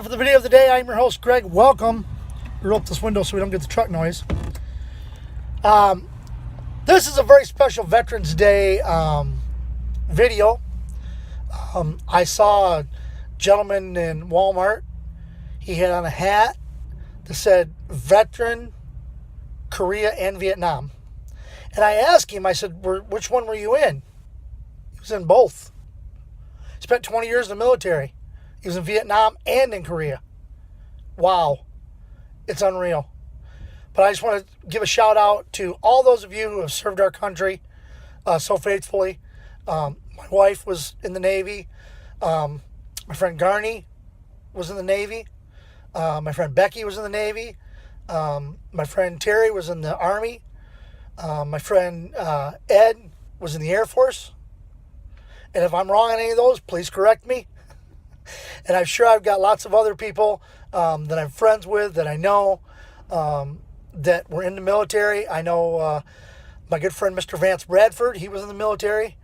for the video of the day. I'm your host, Greg. Welcome. Roll up this window so we don't get the truck noise. This is a very special Veterans Day video. I saw a gentleman in Walmart. He had on a hat that said Veteran, Korea, and Vietnam. And I asked him, I said, which one were you in? He was in both. He spent 20 years in the military. He was in Vietnam and in Korea. Wow. It's unreal. But I just want to give a shout out to all those of you who have served our country so faithfully. My wife was in the Navy. My friend Garney was in the Navy. My friend Becky was in the Navy. My friend Terry was in the Army. My friend Ed was in the Air Force. And if I'm wrong on any of those, please correct me. And I'm sure I've got lots of other people that I'm friends with, that I know, that were in the military. I know my good friend Mr. Vance Bradford, he was in the military.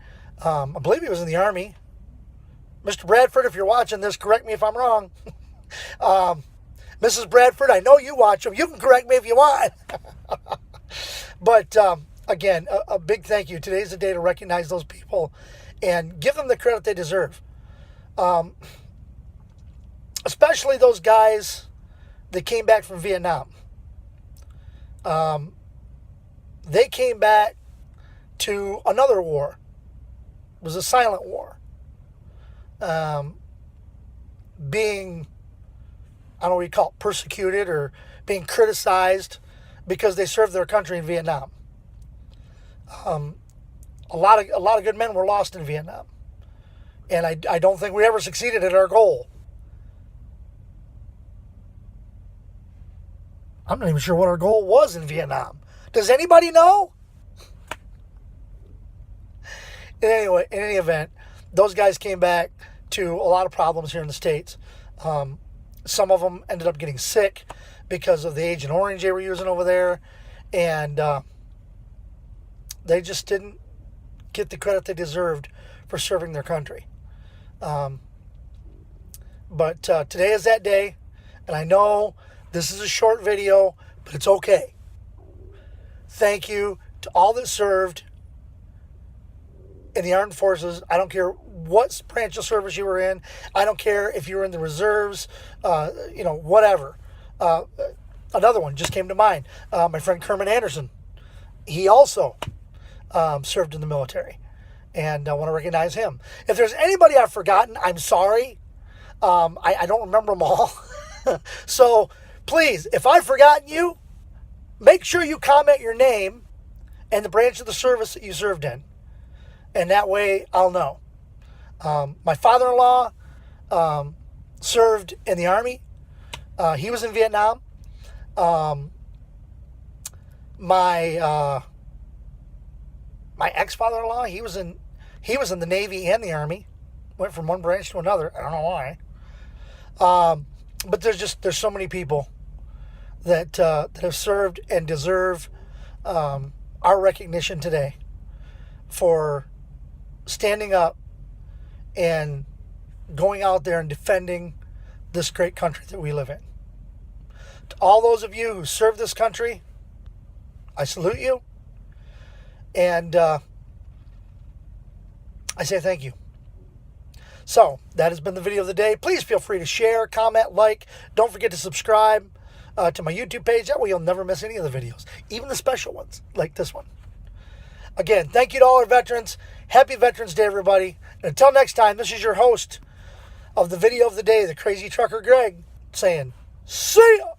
I believe he was in the Army. Mr. Bradford, if you're watching this, correct me if I'm wrong. Mrs. Bradford, I know you watch them. You can correct me if you want. But again, a big thank you. Today's the day to recognize those people and give them the credit they deserve. Especially those guys that came back from Vietnam. They came back to another war. It was a silent war. Being, I don't know what you call it, persecuted or being criticized because they served their country in Vietnam. A lot of good men were lost in Vietnam. And I don't think we ever succeeded at our goal. I'm not even sure what our goal was in Vietnam. Does anybody know? In any event, those guys came back to a lot of problems here in the States. Some of them ended up getting sick because of the Agent Orange they were using over there. And they just didn't get the credit they deserved for serving their country. But today is that day. And I know this is a short video, but it's okay. Thank you to all that served in the armed forces. I don't care what branch of service you were in. I don't care if you were in the reserves, whatever. Another one just came to mind. My friend Kermit Anderson. He also served in the military. And I want to recognize him. If there's anybody I've forgotten, I'm sorry. I don't remember them all. So please, if I've forgotten you, make sure you comment your name and the branch of the service that you served in. And that way I'll know. My father-in-law served in the Army. He was in Vietnam. My ex-father-in-law, he was in the Navy and the Army. Went from one branch to another. I don't know why. But there's so many people that have served and deserve our recognition today for standing up and going out there and defending this great country that we live in. To all those of you who serve this country, I salute you. And I say thank you. So, that has been the video of the day. Please feel free to share, comment, like. Don't forget to subscribe to my YouTube page. That way you'll never miss any of the videos, even the special ones like this one. Again, thank you to all our veterans. Happy Veterans Day, everybody. And until next time, this is your host of the video of the day, the Crazy Trucker Greg, saying, see ya!